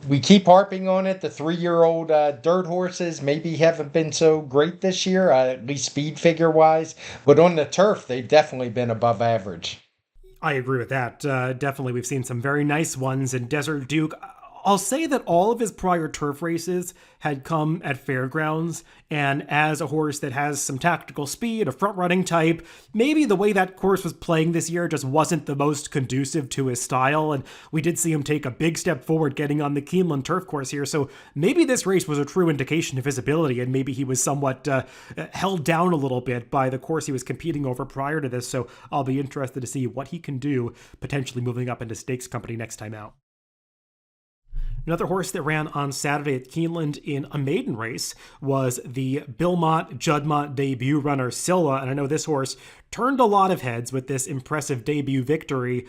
we keep harping on it. The 3-year-old dirt horses maybe haven't been so great this year, at least speed figure wise, but on the turf they've definitely been above average. I agree with that. Definitely, we've seen some very nice ones in Desert Duke. I'll say that all of his prior turf races had come at fairgrounds, and as a horse that has some tactical speed, a front-running type, maybe the way that course was playing this year just wasn't the most conducive to his style, and we did see him take a big step forward getting on the Keeneland turf course here, so maybe this race was a true indication of his ability, and maybe he was somewhat held down a little bit by the course he was competing over prior to this, so I'll be interested to see what he can do, potentially moving up into stakes company next time out. Another horse that ran on Saturday at Keeneland in a maiden race was the Bilmont Juddmonte debut runner Scylla, and I know this horse turned a lot of heads with this impressive debut victory.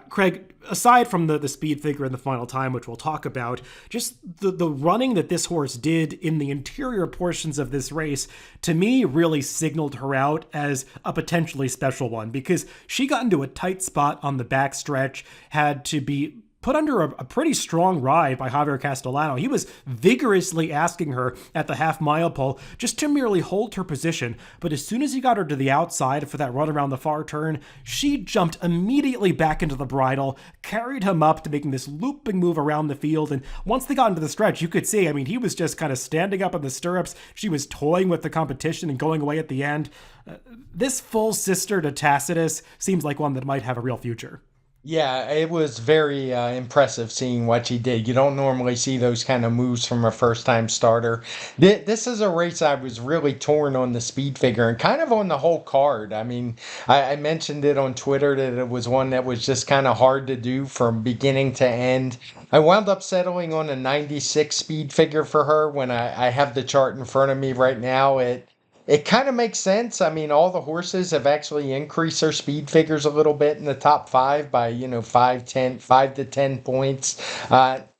Craig, aside from the speed figure in the final time, which we'll talk about, just the running that this horse did in the interior portions of this race, to me, really signaled her out as a potentially special one, because she got into a tight spot on the backstretch, had to be put under a pretty strong ride by Javier Castellano. He was vigorously asking her at the half-mile pole just to merely hold her position, but as soon as he got her to the outside for that run around the far turn, she jumped immediately back into the bridle, carried him up to making this looping move around the field, and once they got into the stretch, you could see, I mean, he was just kind of standing up in the stirrups. She was toying with the competition and going away at the end. This full sister to Tacitus seems like one that might have a real future. Yeah, it was very impressive seeing what she did. You don't normally see those kind of moves from a first time starter. This is a race I was really torn on the speed figure and kind of on the whole card. I mean, I mentioned it on Twitter that it was one that was just kind of hard to do from beginning to end. I wound up settling on a 96 speed figure for her when I have the chart in front of me right now. It kind of makes sense. I mean, all the horses have actually increased their speed figures a little bit in the top five by, 5 to 10 points.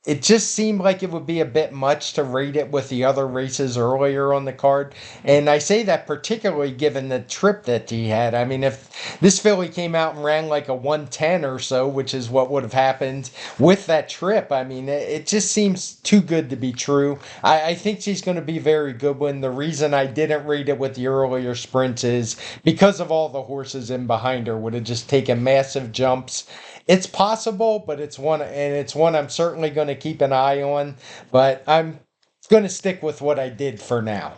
It just seemed like it would be a bit much to rate it with the other races earlier on the card. And I say that particularly given the trip that he had. I mean, if this filly came out and ran like a 110 or so, which is what would have happened with that trip, I mean, it just seems too good to be true. I think she's going to be very good one. The reason I didn't rate it with the earlier sprints is because of all the horses in behind her would have just taken massive jumps. It's possible, but it's one I'm certainly going to keep an eye on, but I'm going to stick with what I did for now.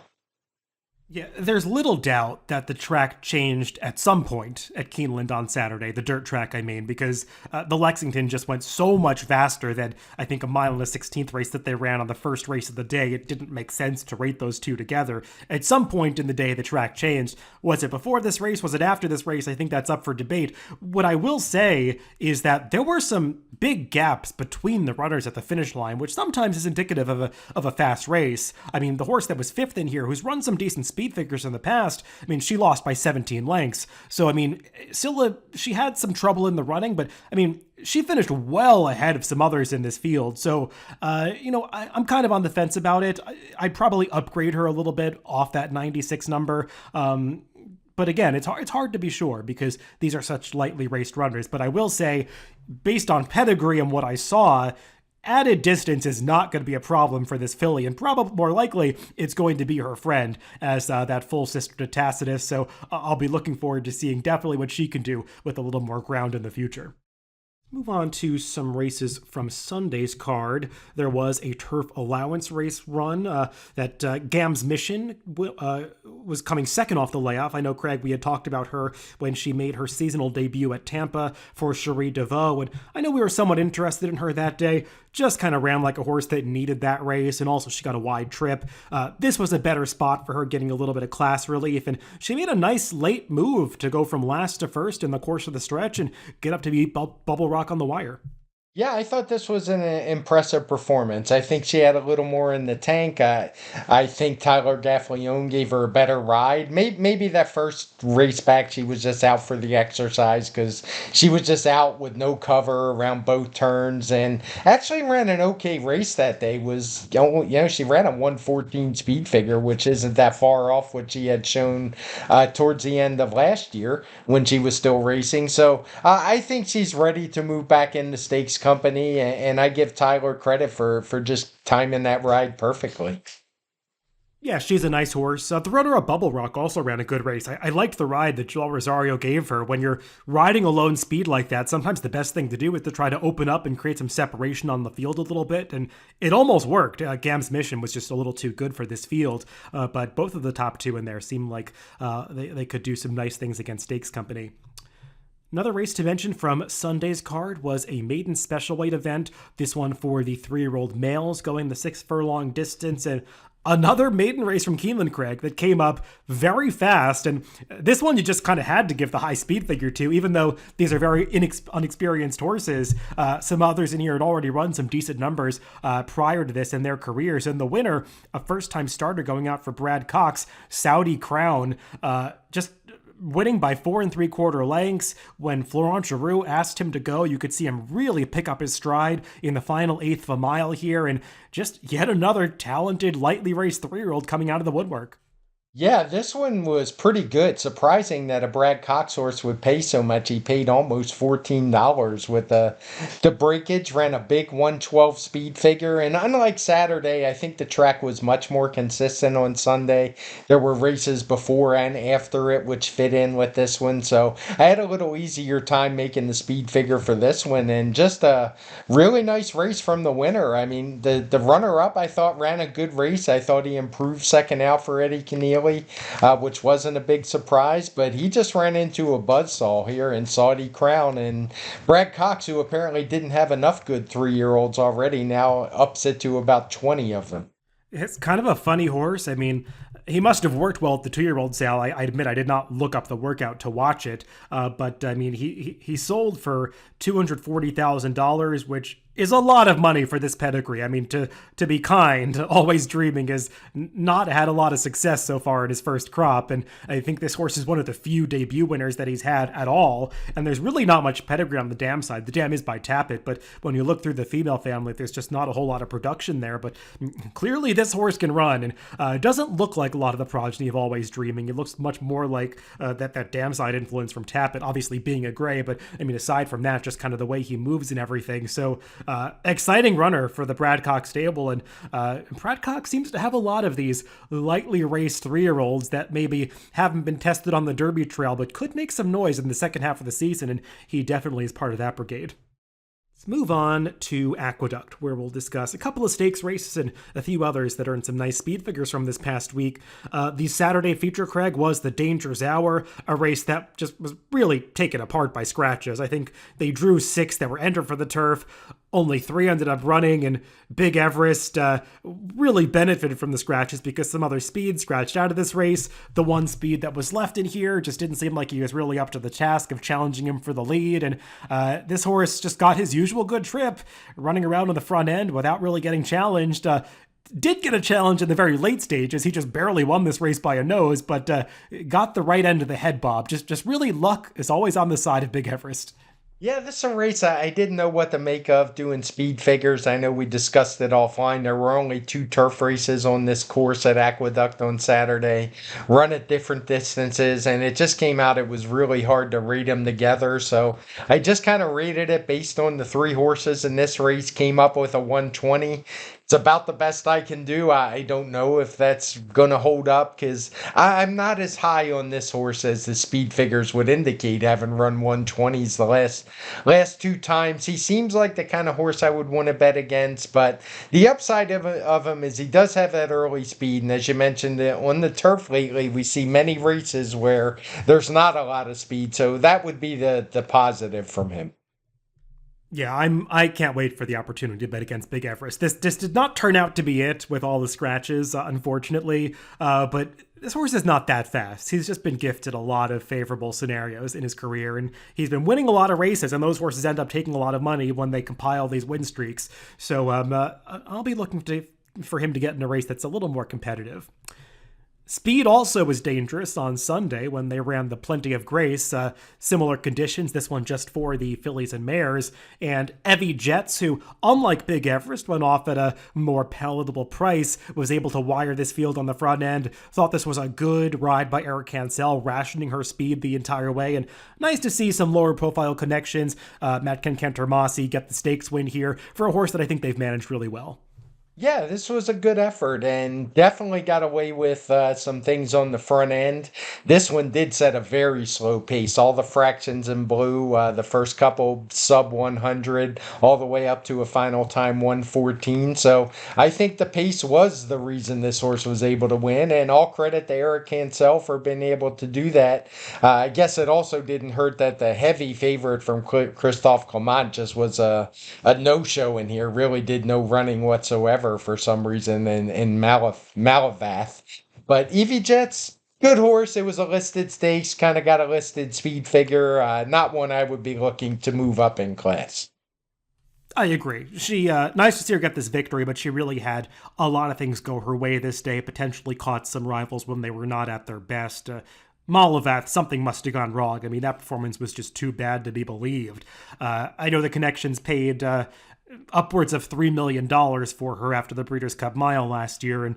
Yeah, there's little doubt that the track changed at some point at Keeneland on Saturday, the dirt track, I mean, because the Lexington just went so much faster than, I think, a mile and a 16th race that they ran on the first race of the day. It didn't make sense to rate those two together. At some point in the day, the track changed. Was it before this race? Was it after this race? I think that's up for debate. What I will say is that there were some big gaps between the runners at the finish line, which sometimes is indicative of a fast race. I mean, the horse that was fifth in here, who's run some decent speed figures in the past, I mean, she lost by 17 lengths. So, I mean, Scylla, she had some trouble in the running, but, I mean, she finished well ahead of some others in this field. So, I'm kind of on the fence about it. I'd probably upgrade her a little bit off that 96 number. But again, it's hard to be sure because these are such lightly raced runners. But I will say, based on pedigree and what I saw, added distance is not going to be a problem for this filly, and probably more likely it's going to be her friend as that full sister to Tacitus. So I'll be looking forward to seeing definitely what she can do with a little more ground in the future. Move on to some races from Sunday's card. There was a turf allowance race run that Gam's Mission was coming second off the layoff. I know, Craig, we had talked about her when she made her seasonal debut at Tampa for Cherie DeVaux, and I know we were somewhat interested in her that day. Just kind of ran like a horse that needed that race, and also she got a wide trip. This was a better spot for her, getting a little bit of class relief, and she made a nice late move to go from last to first in the course of the stretch and get up to be Bubble Rock on the wire. Yeah, I thought this was an impressive performance. I think she had a little more in the tank. I think Tyler Gaffalione gave her a better ride. Maybe that first race back, she was just out for the exercise because she was just out with no cover around both turns and actually ran an okay race that day. She ran a 114 speed figure, which isn't that far off what she had shown towards the end of last year when she was still racing. So I think she's ready to move back into stakes company, and I give Tyler credit for just timing that ride perfectly. Yeah, she's a nice horse. The runner-up Bubble Rock also ran a good race. I liked the ride that Joel Rosario gave her. When you're riding a lone speed like that, sometimes the best thing to do is to try to open up and create some separation on the field a little bit, and it almost worked. Gam's Mission was just a little too good for this field, but both of the top two in there seemed like they could do some nice things against Stakes Company. Another race to mention from Sunday's card was a maiden special weight event, this one for the 3-year-old males going the 6 furlong distance, and another maiden race from Keeneland, Craig, that came up very fast, and this one you just kind of had to give the high speed figure to, even though these are very unexperienced horses. Some others in here had already run some decent numbers prior to this in their careers, and the winner, a first-time starter going out for Brad Cox, Saudi Crown, just winning by 4 3/4 lengths. When Florent Giroux asked him to go, you could see him really pick up his stride in the final eighth of a mile here, and just yet another talented, lightly raced 3-year-old coming out of the woodwork. Yeah, this one was pretty good. Surprising that a Brad Cox horse would pay so much. He paid almost $14 with the breakage, ran a big 112 speed figure. And unlike Saturday, I think the track was much more consistent on Sunday. There were races before and after it, which fit in with this one. So I had a little easier time making the speed figure for this one. And just a really nice race from the winner. I mean, the runner up, I thought, ran a good race. I thought he improved second out for Eddie Keneally, which wasn't a big surprise, but he just ran into a buzzsaw here in Saudi Crown. And Brad Cox, who apparently didn't have enough good 3 year olds already, now ups it to about 20 of them. It's kind of a funny horse. I mean, he must have worked well at the 2 year old sale. I admit I did not look up the workout to watch it, but I mean, he sold for $240,000, which is a lot of money for this pedigree. I mean, to be kind, Always Dreaming has not had a lot of success so far in his first crop, and I think this horse is one of the few debut winners that he's had at all. And there's really not much pedigree on the dam side. The dam is by Tappet, but when you look through the female family, there's just not a whole lot of production there. But clearly, this horse can run, and it doesn't look like a lot of the progeny of Always Dreaming. It looks much more like that dam side influence from Tappet, obviously being a gray. But I mean, aside from that, just kind of the way he moves and everything. So exciting runner for the Brad Cox stable, and Brad Cox seems to have a lot of these lightly raced 3 year olds that maybe haven't been tested on the Derby trail, but could make some noise in the second half of the season, and he definitely is part of that brigade. Let's move on to Aqueduct, where we'll discuss a couple of stakes races and a few others that earned some nice speed figures from this past week. The Saturday feature, Craig, was the Danger's Hour, a race that just was really taken apart by scratches. I think they drew 6 that were entered for the turf. Only 3 ended up running, and Big Everest really benefited from the scratches because some other speed scratched out of this race. The one speed that was left in here just didn't seem like he was really up to the task of challenging him for the lead, and this horse just got his usual good trip, running around on the front end without really getting challenged. Did get a challenge in the very late stages. He just barely won this race by a nose, but got the right end of the head bob. Just really luck is always on the side of Big Everest. Yeah, this is a race I didn't know what to make of doing speed figures. I know we discussed it offline. There were only 2 turf races on this course at Aqueduct on Saturday, run at different distances, and it just came out it was really hard to rate them together. So I just kind of rated it based on the 3 horses in this race, came up with a 120. It's about the best I can do. I don't know if that's going to hold up because I'm not as high on this horse as the speed figures would indicate, having run 120s the last 2 times. He seems like the kind of horse I would want to bet against, but the upside of him is he does have that early speed. And as you mentioned, on the turf lately, we see many races where there's not a lot of speed. So that would be the positive from him. Yeah, I can't wait for the opportunity to bet against Big Everest. This did not turn out to be it with all the scratches, unfortunately. But this horse is not that fast. He's just been gifted a lot of favorable scenarios in his career, and he's been winning a lot of races, and those horses end up taking a lot of money when they compile these win streaks. So I'll be looking for him to get in a race that's a little more competitive. Speed also was dangerous on Sunday when they ran the Plenty of Grace. Similar conditions, this one just for the fillies and mares. And Evie Jets, who, unlike Big Everest, went off at a more palatable price, was able to wire this field on the front end. Thought this was a good ride by Eric Cancel, rationing her speed the entire way. And nice to see some lower profile connections. Matt Cantor Mossy get the stakes win here for a horse that I think they've managed really well. Yeah, this was a good effort and definitely got away with some things on the front end. This one did set a very slow pace. All the fractions in blue, the first couple sub 100, all the way up to a final time 114. So I think the pace was the reason this horse was able to win, and all credit to Eric Cancel for being able to do that. I guess it also didn't hurt that the heavy favorite from Christophe Clement just was a no-show in here, really did no running whatsoever for some reason in Malavath. But Evie Jets, good horse. It was a listed stakes, kind of got a listed speed figure. Not one I would be looking to move up in class. I agree. She nice to see her get this victory, but she really had a lot of things go her way this day, potentially caught some rivals when they were not at their best. Malavath, something must have gone wrong. I mean, that performance was just too bad to be believed. I know the connections paid upwards of $3 million for her after the Breeders' Cup Mile last year. And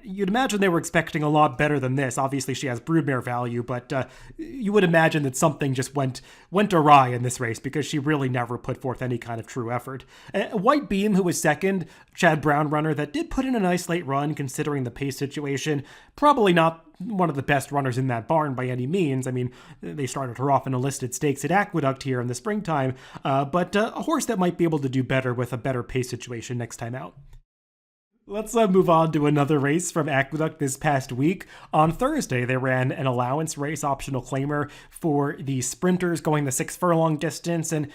you'd imagine they were expecting a lot better than this. Obviously, she has broodmare value, but you would imagine that something just went awry in this race because she really never put forth any kind of true effort. White Beam, who was second, Chad Brown runner that did put in a nice late run considering the pace situation. Probably not one of the best runners in that barn by any means. I mean, they started her off in a listed stakes at Aqueduct here in the springtime, but a horse that might be able to do better with a better pace situation next time out. Let's move on to another race from Aqueduct this past week. On Thursday, they ran an allowance race optional claimer for the sprinters going the 6 furlong distance, and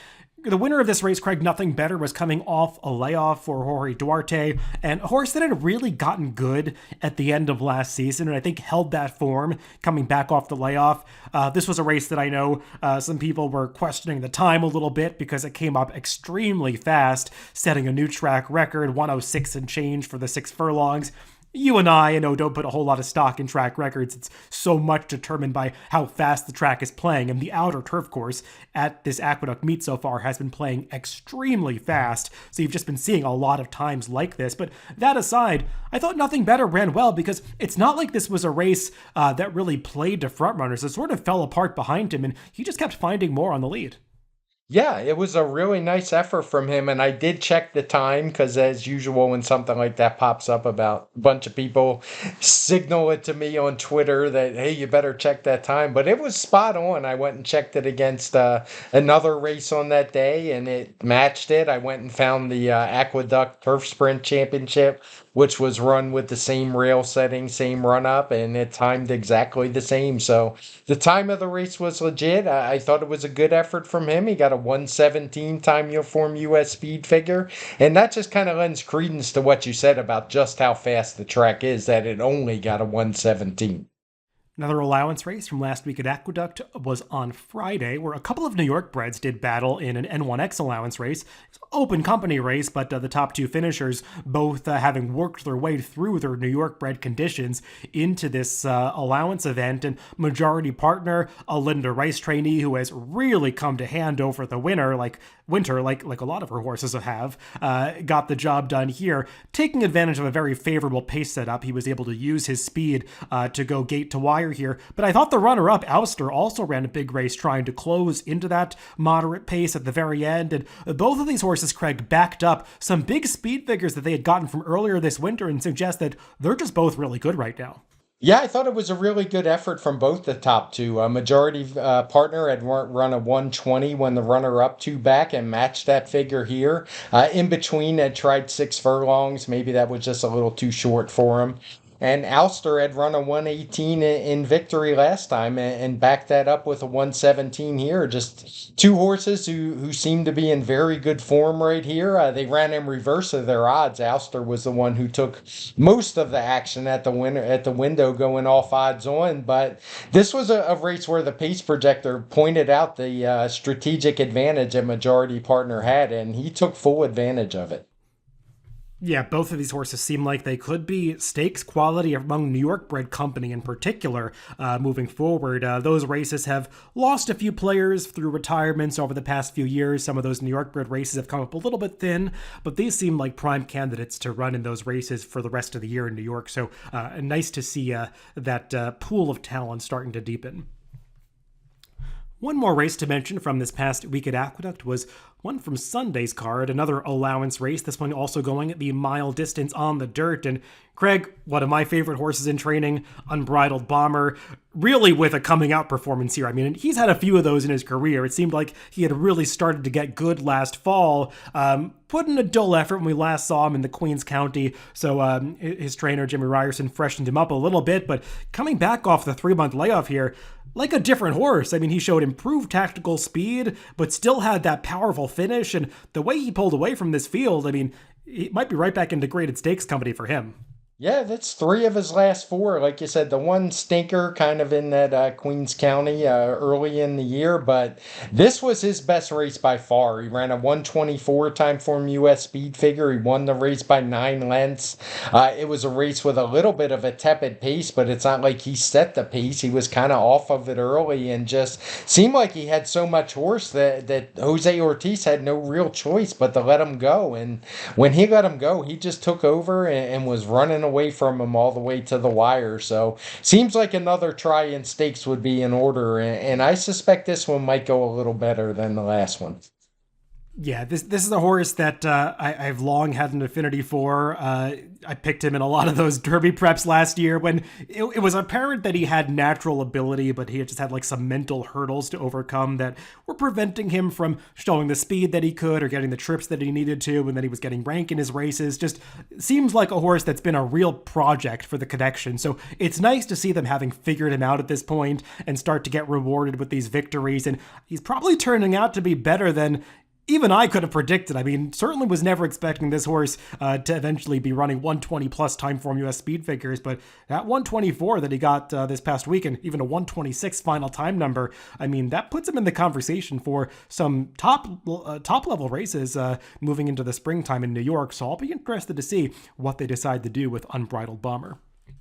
the winner of this race, Craig, Nothing Better, was coming off a layoff for Jorge Duarte, and a horse that had really gotten good at the end of last season, and I think held that form coming back off the layoff. This was a race that I know some people were questioning the time a little bit because it came up extremely fast, setting a new track record, 106 and change for the 6 furlongs. You and I know, don't put a whole lot of stock in track records. It's so much determined by how fast the track is playing. And the outer turf course at this Aqueduct meet so far has been playing extremely fast. So you've just been seeing a lot of times like this. But that aside, I thought Nothing Better ran well because it's not like this was a race that really played to front runners. It sort of fell apart behind him and he just kept finding more on the lead. Yeah, it was a really nice effort from him, and I did check the time because, as usual, when something like that pops up, about a bunch of people signal it to me on Twitter that, hey, you better check that time. But it was spot on. I went and checked it against another race on that day, and it matched it. I went and found the Aqueduct Turf Sprint Championship, which was run with the same rail setting, same run up, and it timed exactly the same. So the time of the race was legit. I thought it was a good effort from him. He got a 117 TimeformUS speed figure, and that just kind of lends credence to what you said about just how fast the track is, that it only got a 117. Another allowance race from last week at Aqueduct was on Friday, where a couple of New York breds did battle in an N1X allowance race. It's an open company race, but the top two finishers both having worked their way through their New York bred conditions into this allowance event. And majority partner, a Linda Rice trainee who has really come to hand over the winter, like a lot of her horses have, got the job done here. Taking advantage of a very favorable pace setup, he was able to use his speed to go gate to wire here. But I thought the runner-up, Ouster, also ran a big race trying to close into that moderate pace at the very end. And both of these horses, Craig, backed up some big speed figures that they had gotten from earlier this winter and suggest that they're just both really good right now. Yeah, I thought it was a really good effort from both the top two. A majority partner had run a 120 when the runner-up two back and matched that figure here. In between, had tried 6 furlongs. Maybe that was just a little too short for him. And Ouster had run a 118 in victory last time and backed that up with a 117 here. Just two horses who seem to be in very good form right here. They ran in reverse of their odds. Ouster was the one who took most of the action at the window going off odds on. But this was a race where the pace projector pointed out the strategic advantage a majority partner had, and he took full advantage of it. Yeah, both of these horses seem like they could be stakes quality among New York bred company in particular moving forward. Those races have lost a few players through retirements over the past few years. Some of those New York bred races have come up a little bit thin, but these seem like prime candidates to run in those races for the rest of the year in New York. So nice to see that pool of talent starting to deepen. One more race to mention from this past week at Aqueduct was one from Sunday's card, another allowance race, this one also going at the mile distance on the dirt. And Craig, one of my favorite horses in training, Unbridled Bomber, really with a coming out performance here. I mean, he's had a few of those in his career. It seemed like he had really started to get good last fall, put in a dull effort when we last saw him in the Queens County. So his trainer, Jimmy Ryerson, freshened him up a little bit, but coming back off the 3-month layoff here, like a different horse. I mean, he showed improved tactical speed, but still had that powerful finish. And the way he pulled away from this field, I mean, it might be right back into graded stakes company for him. Yeah, that's three of his last four. Like you said, the one stinker kind of in that Queens County early in the year, but this was his best race by far. He ran a 124 Timeform US speed figure. He won the race by 9 lengths. It was a race with a little bit of a tepid pace, but it's not like he set the pace. He was kind of off of it early and just seemed like he had so much horse that Jose Ortiz had no real choice but to let him go. And when he let him go, he just took over and was running away from him all the way to the wire. So seems like another try in stakes would be in order, and I suspect this one might go a little better than the last one. Yeah, this is a horse that I've long had an affinity for. I picked him in a lot of those Derby preps last year when it was apparent that he had natural ability, but he just had like some mental hurdles to overcome that were preventing him from showing the speed that he could or getting the trips that he needed to, and then he was getting rank in his races. Just seems like a horse that's been a real project for the connection. So it's nice to see them having figured him out at this point and start to get rewarded with these victories. And he's probably turning out to be better than even I could have predicted. I mean, certainly was never expecting this horse to eventually be running 120 plus Timeform US speed figures, but that 124 that he got this past week and even a 126 final time number, I mean, that puts him in the conversation for some top level races moving into the springtime in New York. So I'll be interested to see what they decide to do with Unbridled Bomber.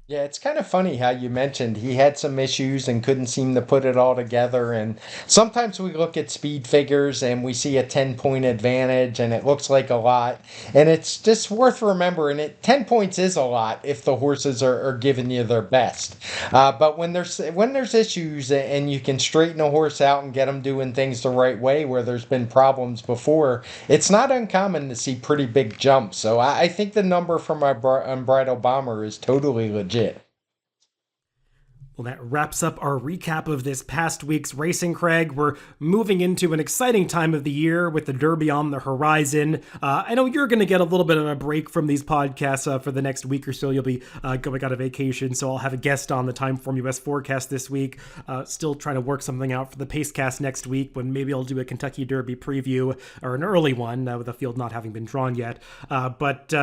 Yeah, it's kind of funny how you mentioned he had some issues and couldn't seem to put it all together. And sometimes we look at speed figures and we see a 10-point advantage and it looks like a lot. And it's just worth remembering 10 points is a lot if the horses are giving you their best. But when there's issues and you can straighten a horse out and get them doing things the right way where there's been problems before, it's not uncommon to see pretty big jumps. So I think the number for my Unbridled Bomber is totally legit. Well, that wraps up our recap of this past week's racing, Craig. We're moving into an exciting time of the year with the Derby on the horizon. I know you're going to get a little bit of a break from these podcasts for the next week or so. You'll be going on a vacation, so I'll have a guest on the Timeform US forecast this week. Still trying to work something out for the Pacecast next week when maybe I'll do a Kentucky Derby preview or an early one with the field not having been drawn yet. But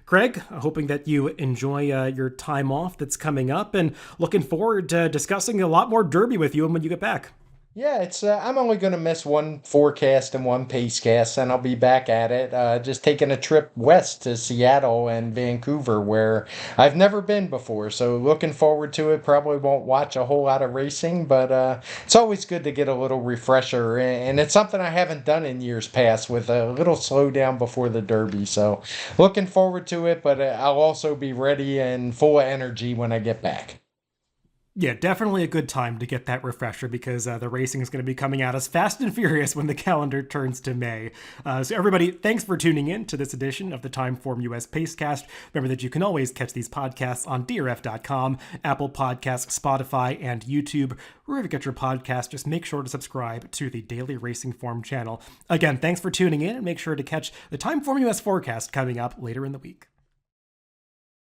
Craig, hoping that you enjoy your time off that's coming up and looking forward to discussing a lot more Derby with you when you get back. Yeah, it's I'm only going to miss one forecast and one pacecast, and I'll be back at it. Just taking a trip west to Seattle and Vancouver, where I've never been before. So looking forward to it. Probably won't watch a whole lot of racing, but it's always good to get a little refresher, and it's something I haven't done in years past with a little slowdown before the Derby. So looking forward to it, but I'll also be ready and full of energy when I get back. Yeah, definitely a good time to get that refresher because the racing is going to be coming at us fast and furious when the calendar turns to May. So everybody, thanks for tuning in to this edition of the Timeform US Pacecast. Remember that you can always catch these podcasts on DRF.com, Apple Podcasts, Spotify, and YouTube. Wherever you get your podcast, just make sure to subscribe to the Daily Racing Form channel. Again, thanks for tuning in and make sure to catch the Timeform US forecast coming up later in the week.